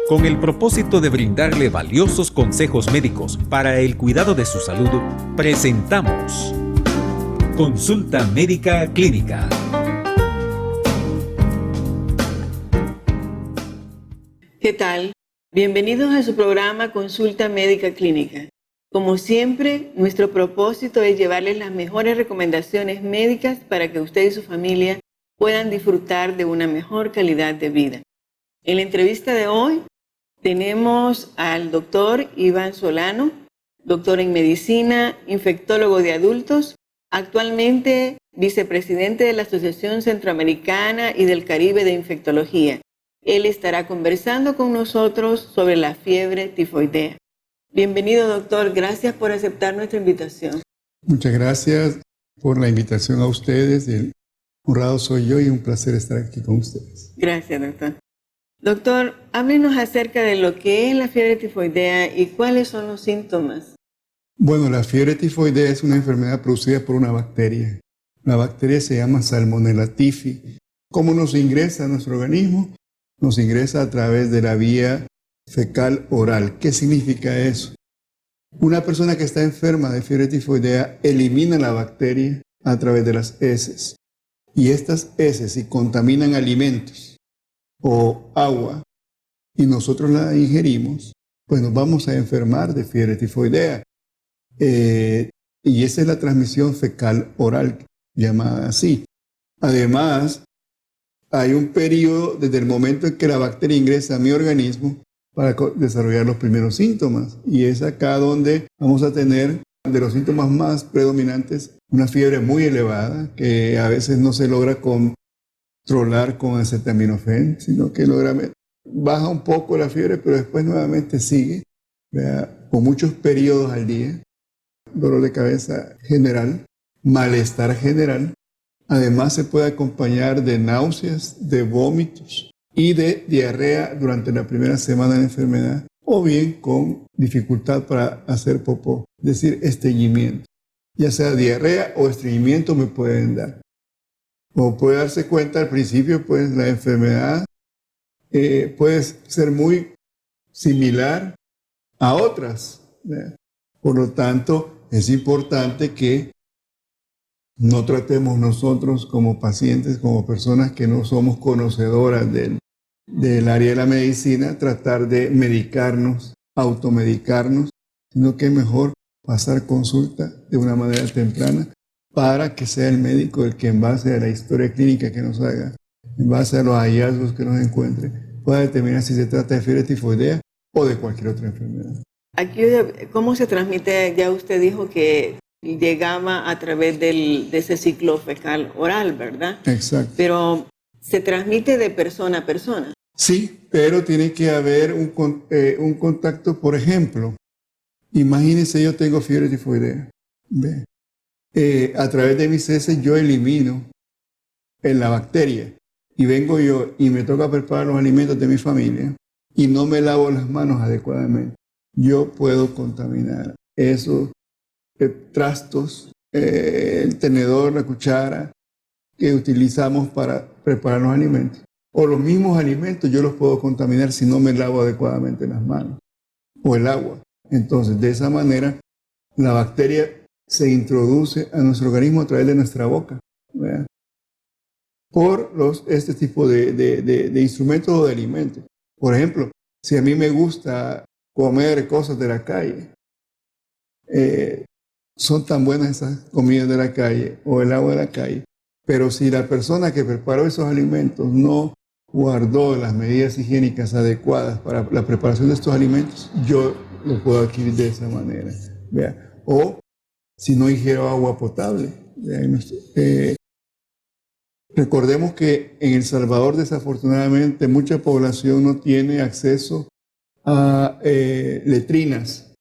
Con el propósito de brindarle valiosos consejos médicos para el cuidado de su salud, presentamos Consulta Médica Clínica. ¿Qué tal? Bienvenidos a su programa Consulta Médica Clínica. Como siempre, nuestro propósito es llevarles las mejores recomendaciones médicas para que usted y su familia puedan disfrutar de una mejor calidad de vida. En la entrevista de hoy tenemos al doctor Iván Solano, doctor en medicina, infectólogo de adultos, actualmente vicepresidente de la Asociación Centroamericana y del Caribe de Infectología. Él estará conversando con nosotros sobre la fiebre tifoidea. Bienvenido, doctor. Gracias por aceptar nuestra invitación. Muchas gracias por la invitación a ustedes. El honrado soy yo y un placer estar aquí con ustedes. Gracias, doctor. Doctor, háblenos acerca de lo que es la fiebre tifoidea y cuáles son los síntomas. Bueno, la fiebre tifoidea es una enfermedad producida por una bacteria. La bacteria se llama Salmonella typhi. ¿Cómo nos ingresa a nuestro organismo? Nos ingresa a través de la vía fecal oral. ¿Qué significa eso? Una persona que está enferma de fiebre tifoidea elimina la bacteria a través de las heces. Y estas heces, si contaminan alimentos o agua y nosotros la ingerimos, pues nos vamos a enfermar de fiebre tifoidea. Y esa es la transmisión fecal oral, llamada así. Además, hay un periodo desde el momento en que la bacteria ingresa a mi organismo para desarrollar los primeros síntomas. Y es acá donde vamos a tener de los síntomas más predominantes una fiebre muy elevada que a veces no se logra controlar con acetaminofén, sino que baja un poco la fiebre, pero después nuevamente sigue, ¿verdad? Con muchos periodos al día, dolor de cabeza general, malestar general. Además se puede acompañar de náuseas, de vómitos y de diarrea durante la primera semana de la enfermedad, o bien con dificultad para hacer popó, es decir, estreñimiento. Ya sea diarrea o estreñimiento me pueden dar. Como puede darse cuenta al principio, pues la enfermedad puede ser muy similar a otras, ¿verdad? Por lo tanto, es importante que no tratemos nosotros como pacientes, como personas que no somos conocedoras del área de la medicina, tratar de medicarnos, automedicarnos, sino que es mejor pasar consulta de una manera temprana para que sea el médico el que en base a la historia clínica que nos haga, en base a los hallazgos que nos encuentre, pueda determinar si se trata de fiebre tifoidea o de cualquier otra enfermedad. Aquí, ¿cómo se transmite? Ya usted dijo que llegaba a través de ese ciclo fecal oral, ¿verdad? Exacto. Pero se transmite de persona a persona. Sí, pero tiene que haber un contacto. Por ejemplo, imagínense, yo tengo fiebre tifoidea. ¿Ve? A través de mis heces yo elimino la bacteria y vengo yo y me toca preparar los alimentos de mi familia y no me lavo las manos adecuadamente. Yo puedo contaminar esos trastos, el tenedor, la cuchara que utilizamos para preparar los alimentos. O los mismos alimentos yo los puedo contaminar si no me lavo adecuadamente las manos o el agua. Entonces, de esa manera, la bacteria se introduce a nuestro organismo a través de nuestra boca, ¿verdad? Por este tipo de instrumentos o de alimentos. Por ejemplo, si a mí me gusta comer cosas de la calle, son tan buenas esas comidas de la calle o el agua de la calle, pero si la persona que preparó esos alimentos no guardó las medidas higiénicas adecuadas para la preparación de estos alimentos, yo lo puedo adquirir de esa manera, ¿vea? O si no ingiero agua potable. Recordemos que en El Salvador, desafortunadamente, mucha población no tiene acceso a letrinas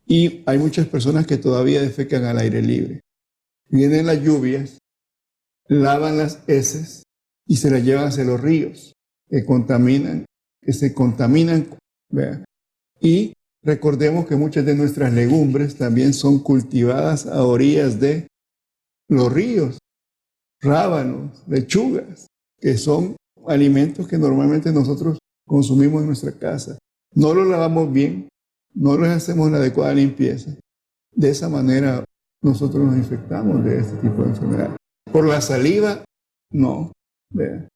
y hay muchas personas que todavía defecan al aire libre. Vienen las lluvias, lavan las heces y se las llevan hacia los ríos que se contaminan, ¿verdad? Y recordemos que muchas de nuestras legumbres también son cultivadas a orillas de los ríos, rábanos, lechugas, que son alimentos que normalmente nosotros consumimos en nuestra casa. no los lavamos bien, no les hacemos la adecuada limpieza, de esa manera nosotros nos infectamos de este tipo de enfermedad. Por la saliva, no. ¿Vea?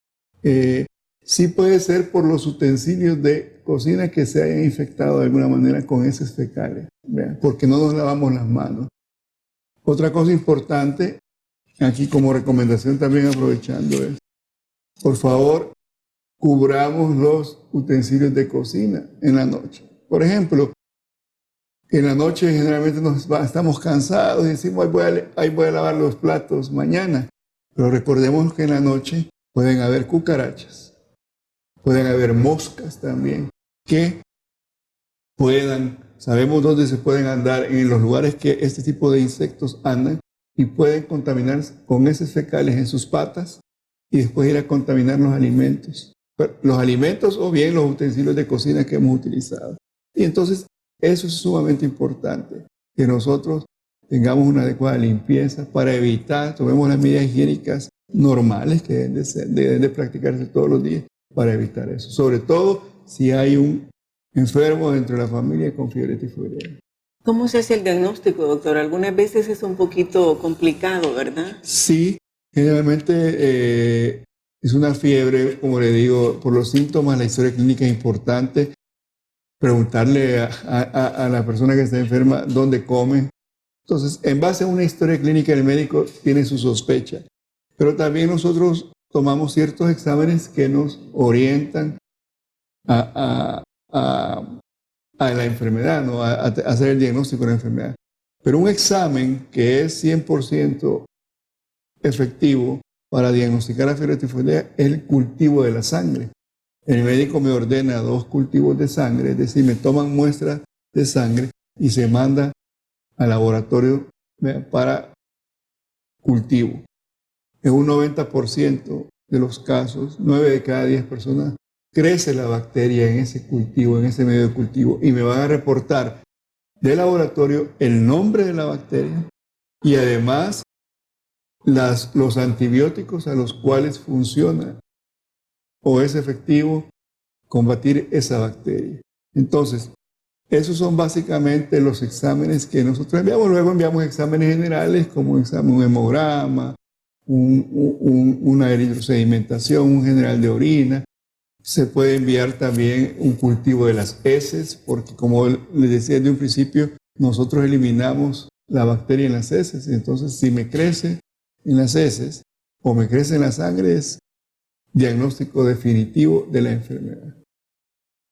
Sí puede ser por los utensilios de cocina que se hayan infectado de alguna manera con heces fecales, ¿vea? Porque no nos lavamos las manos. Otra cosa importante, aquí como recomendación también aprovechando es, por favor, cubramos los utensilios de cocina en la noche. Por ejemplo, en la noche generalmente estamos cansados y decimos, ahí voy a lavar los platos mañana. Pero recordemos que en la noche pueden haber cucarachas, pueden haber moscas también, que sabemos dónde se pueden andar en los lugares que este tipo de insectos andan y pueden contaminar con heces fecales en sus patas y después ir a contaminar los alimentos o bien los utensilios de cocina que hemos utilizado. Y entonces eso es sumamente importante, que nosotros tengamos una adecuada limpieza para evitar, tomemos las medidas higiénicas normales que deben de practicarse todos los días para evitar eso. Sobre todo si hay un enfermo dentro de la familia con fiebre tifoidea. ¿Cómo se hace el diagnóstico, doctor? Algunas veces es un poquito complicado, ¿verdad? Sí, generalmente es una fiebre, como le digo, por los síntomas, la historia clínica es importante. Preguntarle a la persona que está enferma dónde come. Entonces, en base a una historia clínica, el médico tiene su sospecha. Pero también nosotros tomamos ciertos exámenes que nos orientan a la enfermedad, ¿no? a hacer el diagnóstico de la enfermedad. Pero un examen que es 100% efectivo para diagnosticar la fiebre tifoidea es el cultivo de la sangre. El médico me ordena 2 cultivos de sangre, es decir, me toman muestras de sangre y se manda al laboratorio para cultivo. En un 90% de los casos, 9 de cada 10 personas, crece la bacteria en ese cultivo, en ese medio de cultivo, y me van a reportar del laboratorio el nombre de la bacteria y además los antibióticos a los cuales funciona o es efectivo combatir esa bacteria. Entonces, esos son básicamente los exámenes que nosotros enviamos. Luego enviamos exámenes generales como un hemograma, una eritrosedimentación, un general de orina. Se puede enviar también un cultivo de las heces, porque como les decía desde un principio, nosotros eliminamos la bacteria en las heces. Entonces, si me crece en las heces o me crece en la sangre, es diagnóstico definitivo de la enfermedad.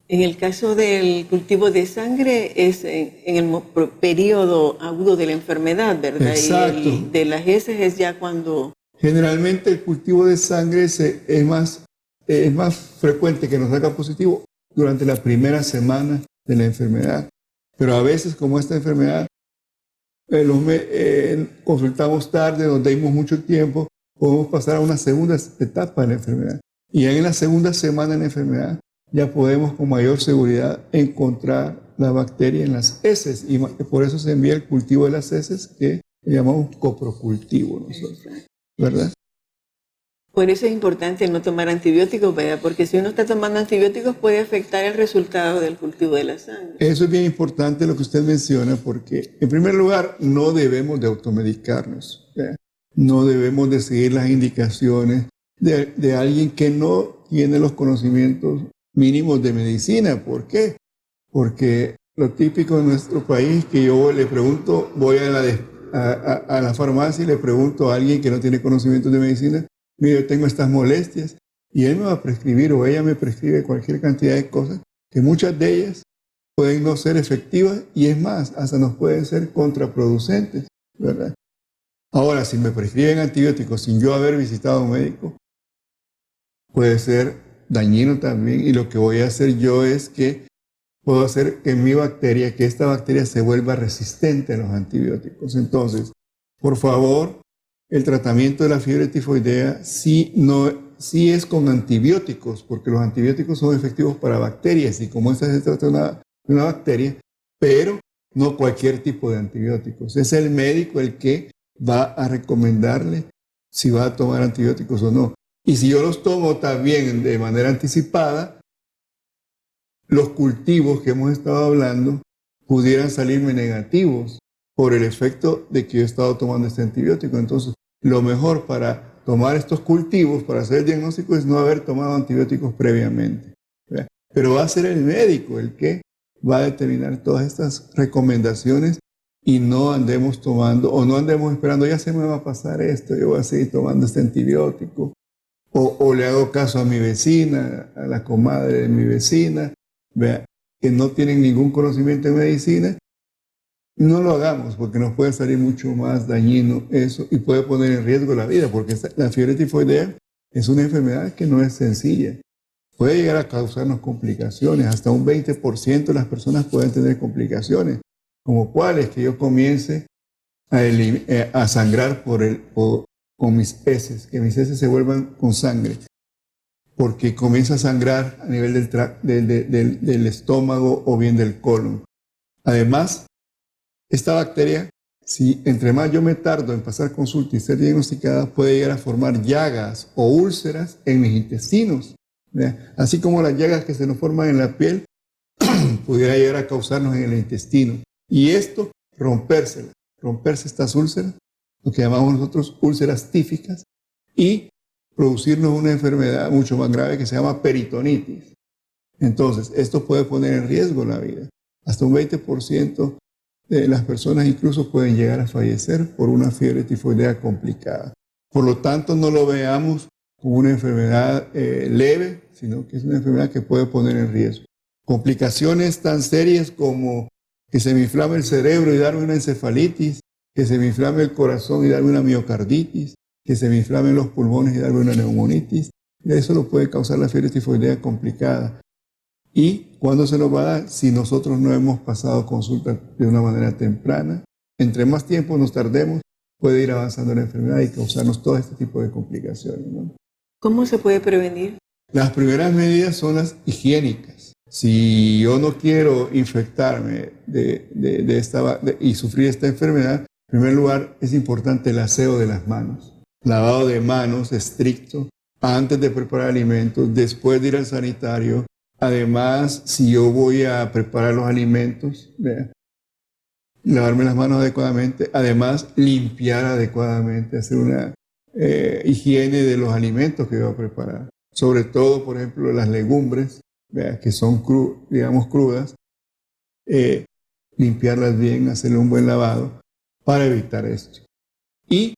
En el caso del cultivo de sangre es en el periodo agudo de la enfermedad, ¿verdad? Exacto. Y el de las heces es ya cuando... Generalmente el cultivo de sangre es más frecuente que nos salga positivo durante la primera semana de la enfermedad. Pero a veces, como esta enfermedad, consultamos tarde, nos dimos mucho tiempo, podemos pasar a una segunda etapa de la enfermedad. Y ya en la segunda semana de la enfermedad ya podemos con mayor seguridad encontrar la bacteria en las heces. Y por eso se envía el cultivo de las heces, que le llamamos coprocultivo nosotros, ¿verdad? Por eso es importante no tomar antibióticos, ¿verdad? Porque si uno está tomando antibióticos puede afectar el resultado del cultivo de la sangre. Eso es bien importante lo que usted menciona, porque en primer lugar no debemos de automedicarnos, ¿verdad? No debemos de seguir las indicaciones de alguien que no tiene los conocimientos mínimos de medicina. ¿Por qué? Porque lo típico en nuestro país es que yo le pregunto, voy a la farmacia y le pregunto a alguien que no tiene conocimientos de medicina, mire, yo tengo estas molestias, y él me va a prescribir o ella me prescribe cualquier cantidad de cosas, que muchas de ellas pueden no ser efectivas y es más, hasta nos pueden ser contraproducentes, ¿verdad? Ahora, si me prescriben antibióticos sin yo haber visitado a un médico, puede ser dañino también, y lo que voy a hacer yo es que puedo hacer que que esta bacteria se vuelva resistente a los antibióticos. Entonces, por favor, el tratamiento de la fiebre tifoidea sí es con antibióticos, porque los antibióticos son efectivos para bacterias, y como esta se trata de una bacteria, pero no cualquier tipo de antibióticos. Es el médico el que va a recomendarle si va a tomar antibióticos o no. Y si yo los tomo también de manera anticipada, los cultivos que hemos estado hablando pudieran salirme negativos por el efecto de que yo he estado tomando este antibiótico. Entonces, lo mejor para tomar estos cultivos, para hacer el diagnóstico, es no haber tomado antibióticos previamente, ¿verdad? Pero va a ser el médico el que va a determinar todas estas recomendaciones y no andemos tomando o no andemos esperando, ya se me va a pasar esto, yo voy a seguir tomando este antibiótico. O le hago caso a mi vecina, a la comadre de mi vecina, ¿verdad?, que no tienen ningún conocimiento en medicina. No lo hagamos porque nos puede salir mucho más dañino eso y puede poner en riesgo la vida, porque la fiebre tifoidea es una enfermedad que no es sencilla. Puede llegar a causarnos complicaciones, hasta un 20% de las personas pueden tener complicaciones, como cuáles, que yo comience a sangrar con mis heces, que mis heces se vuelvan con sangre, porque comienza a sangrar a nivel del estómago o bien del colon. Además, esta bacteria, si entre más yo me tardo en pasar consulta y ser diagnosticada, puede llegar a formar llagas o úlceras en mis intestinos, ¿verdad? Así como las llagas que se nos forman en la piel, pudiera llegar a causarnos en el intestino. Y esto, romperse estas úlceras, lo que llamamos nosotros úlceras tíficas, y producirnos una enfermedad mucho más grave que se llama peritonitis. Entonces, esto puede poner en riesgo la vida. Hasta un 20% de las personas incluso pueden llegar a fallecer por una fiebre tifoidea complicada. Por lo tanto, no lo veamos como una enfermedad leve, sino que es una enfermedad que puede poner en riesgo. Complicaciones tan serias como que se me inflame el cerebro y darme una encefalitis, que se me inflame el corazón y darme una miocarditis, que se me inflamen los pulmones y darme una neumonitis. Eso lo puede causar la fiebre tifoidea complicada. ¿Y cuándo se nos va a dar? Si nosotros no hemos pasado consulta de una manera temprana. Entre más tiempo nos tardemos, puede ir avanzando la enfermedad y causarnos todo este tipo de complicaciones, ¿no? ¿Cómo se puede prevenir? Las primeras medidas son las higiénicas. Si yo no quiero infectarme y sufrir esta enfermedad, en primer lugar es importante el aseo de las manos. Lavado de manos estricto antes de preparar alimentos, después de ir al sanitario. Además, si yo voy a preparar los alimentos, lavarme las manos adecuadamente. Además, limpiar adecuadamente, hacer una higiene de los alimentos que voy a preparar. Sobre todo, por ejemplo, las legumbres, que son crudas, limpiarlas bien, hacerle un buen lavado para evitar esto. Y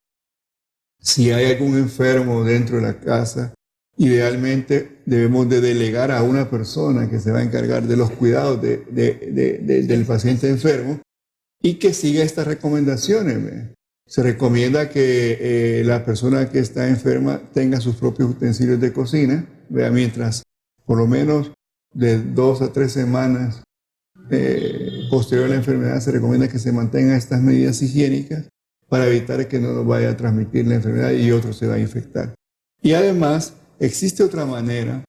si hay algún enfermo dentro de la casa, idealmente debemos de delegar a una persona que se va a encargar de los cuidados del paciente enfermo y que siga estas recomendaciones. Se recomienda que la persona que está enferma tenga sus propios utensilios de cocina, mientras por lo menos de 2 a 3 semanas posterior a la enfermedad se recomienda que se mantengan estas medidas higiénicas para evitar que no nos vaya a transmitir la enfermedad y otro se va a infectar. Y además, existe otra manera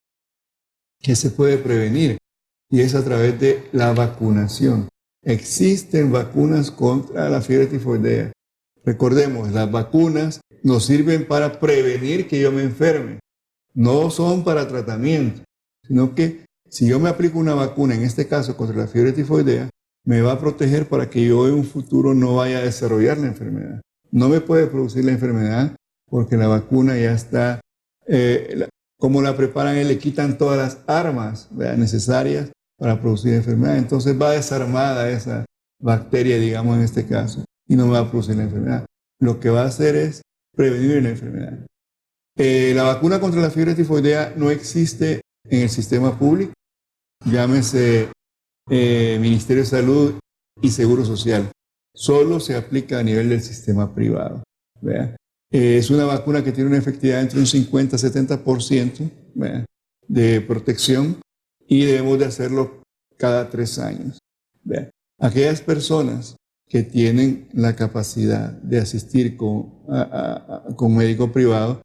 que se puede prevenir y es a través de la vacunación. Existen vacunas contra la fiebre tifoidea. Recordemos, las vacunas nos sirven para prevenir que yo me enferme. No son para tratamiento, sino que si yo me aplico una vacuna, en este caso contra la fiebre tifoidea, me va a proteger para que yo en un futuro no vaya a desarrollar la enfermedad. No me puede producir la enfermedad porque la vacuna ya está, como la preparan, le quitan todas las armas necesarias para producir enfermedad. Entonces va desarmada esa bacteria, digamos en este caso, y no me va a producir la enfermedad. Lo que va a hacer es prevenir la enfermedad. La vacuna contra la fiebre tifoidea no existe en el sistema público, llámese Ministerio de Salud y Seguro Social. Solo se aplica a nivel del sistema privado. Es una vacuna que tiene una efectividad entre un 50 y 70% de protección y debemos de hacerlo cada 3 años. Aquellas personas que tienen la capacidad de asistir con médico privado,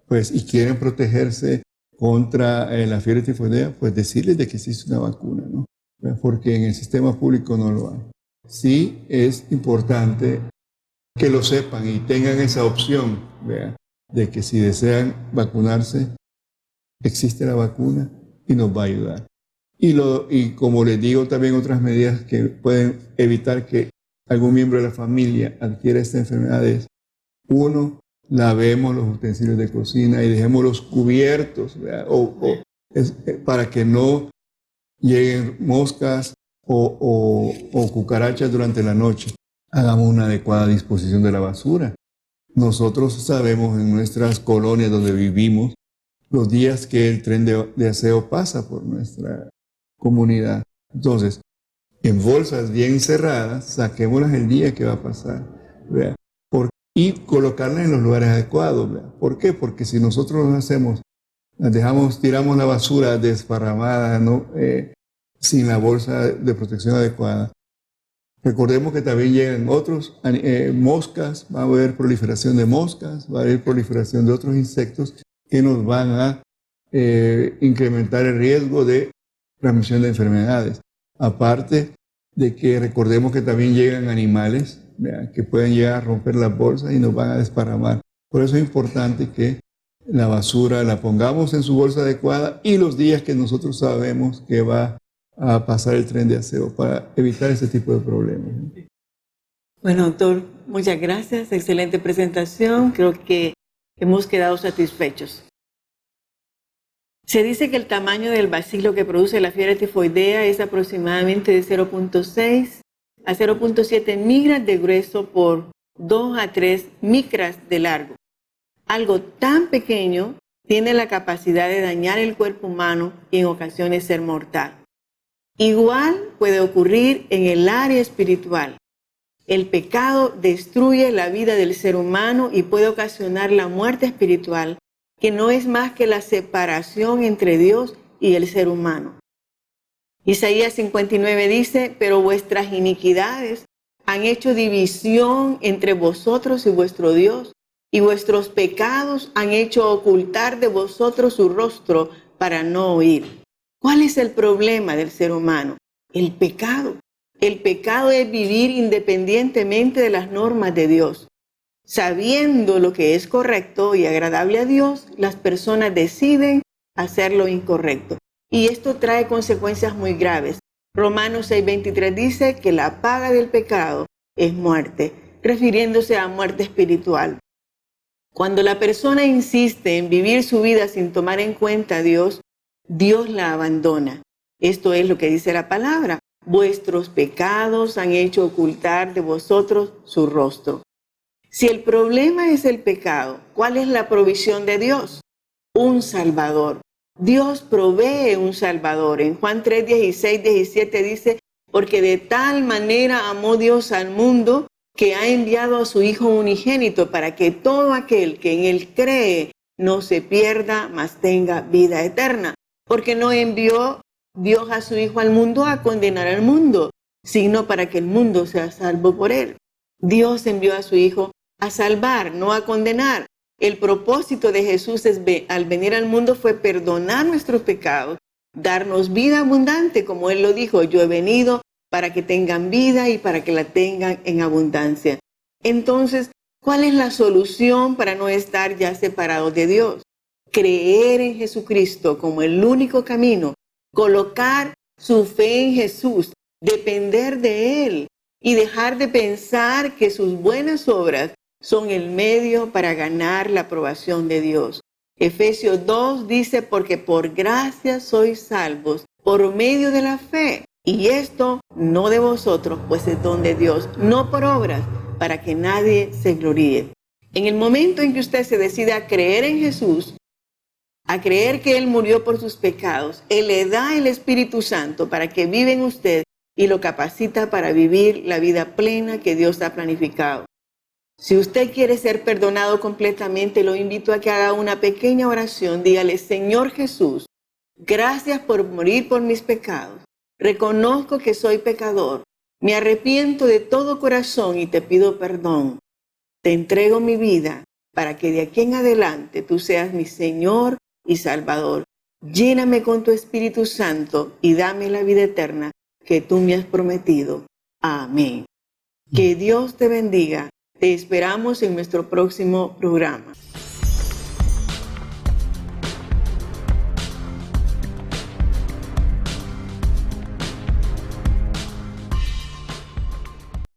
pues, y quieren protegerse contra la fiebre tifoidea, pues decirles de que existe una vacuna, ¿no? Porque en el sistema público no lo hay. Sí es importante que lo sepan y tengan esa opción, de que si desean vacunarse, existe la vacuna y nos va a ayudar. Y como les digo, también otras medidas que pueden evitar que algún miembro de la familia adquiera esta enfermedad es: uno, lavemos los utensilios de cocina y dejémoslos cubiertos, para que no lleguen moscas o cucarachas durante la noche. Hagamos una adecuada disposición de la basura. Nosotros sabemos en nuestras colonias donde vivimos los días que el tren de aseo pasa por nuestra comunidad. Entonces, en bolsas bien cerradas, saquémoslas el día que va a pasar, ¿verdad? Y colocarlas en los lugares adecuados, ¿verdad? ¿Por qué? Porque si nosotros lo hacemos, tiramos la basura desparramada, ¿no? Sin la bolsa de protección adecuada. Recordemos que también llegan otros moscas, va a haber proliferación de moscas, va a haber proliferación de otros insectos que nos van a incrementar el riesgo de transmisión de enfermedades. Aparte de que recordemos que también llegan animales, ¿verdad?, que pueden llegar a romper las bolsas y nos van a desparramar. Por eso es importante que la basura la pongamos en su bolsa adecuada y los días que nosotros sabemos que va a pasar el tren de aseo para evitar ese tipo de problemas. Bueno, doctor, muchas gracias. Excelente presentación. Creo que hemos quedado satisfechos. Se dice que el tamaño del bacilo que produce la fiebre tifoidea es aproximadamente de 0.6 a 0.7 micras de grueso por 2 a 3 micras de largo. Algo tan pequeño tiene la capacidad de dañar el cuerpo humano y en ocasiones ser mortal. Igual puede ocurrir en el área espiritual. El pecado destruye la vida del ser humano y puede ocasionar la muerte espiritual, que no es más que la separación entre Dios y el ser humano. Isaías 59 dice: pero vuestras iniquidades han hecho división entre vosotros y vuestro Dios, y vuestros pecados han hecho ocultar de vosotros su rostro para no oír. ¿Cuál es el problema del ser humano? El pecado. El pecado es vivir independientemente de las normas de Dios. Sabiendo lo que es correcto y agradable a Dios, las personas deciden hacer lo incorrecto. Y esto trae consecuencias muy graves. Romanos 6:23 dice que la paga del pecado es muerte, refiriéndose a muerte espiritual. Cuando la persona insiste en vivir su vida sin tomar en cuenta a Dios, Dios la abandona. Esto es lo que dice la palabra: vuestros pecados han hecho ocultar de vosotros su rostro. Si el problema es el pecado, ¿cuál es la provisión de Dios? Un Salvador. Dios provee un Salvador. En Juan 3:16-17 dice: porque de tal manera amó Dios al mundo que ha enviado a su Hijo unigénito para que todo aquel que en él cree no se pierda, mas tenga vida eterna. Porque no envió Dios a su Hijo al mundo a condenar al mundo, sino para que el mundo sea salvo por él. Dios envió a su Hijo a salvar, no a condenar. El propósito de Jesús al venir al mundo fue perdonar nuestros pecados, darnos vida abundante, como Él lo dijo: yo he venido para que tengan vida y para que la tengan en abundancia. Entonces, ¿cuál es la solución para no estar ya separados de Dios? Creer en Jesucristo como el único camino, colocar su fe en Jesús, depender de Él y dejar de pensar que sus buenas obras son el medio para ganar la aprobación de Dios. Efesios 2 dice: porque por gracia sois salvos por medio de la fe. Y esto no de vosotros, pues es don de Dios, no por obras, para que nadie se gloríe. En el momento en que usted se decide a creer en Jesús, a creer que Él murió por sus pecados, Él le da el Espíritu Santo para que viva en usted y lo capacita para vivir la vida plena que Dios ha planificado. Si usted quiere ser perdonado completamente, lo invito a que haga una pequeña oración. Dígale: Señor Jesús, gracias por morir por mis pecados. Reconozco que soy pecador. Me arrepiento de todo corazón y te pido perdón. Te entrego mi vida para que de aquí en adelante tú seas mi Señor y Salvador. Lléname con tu Espíritu Santo y dame la vida eterna que tú me has prometido. Amén. Que Dios te bendiga. Te esperamos en nuestro próximo programa.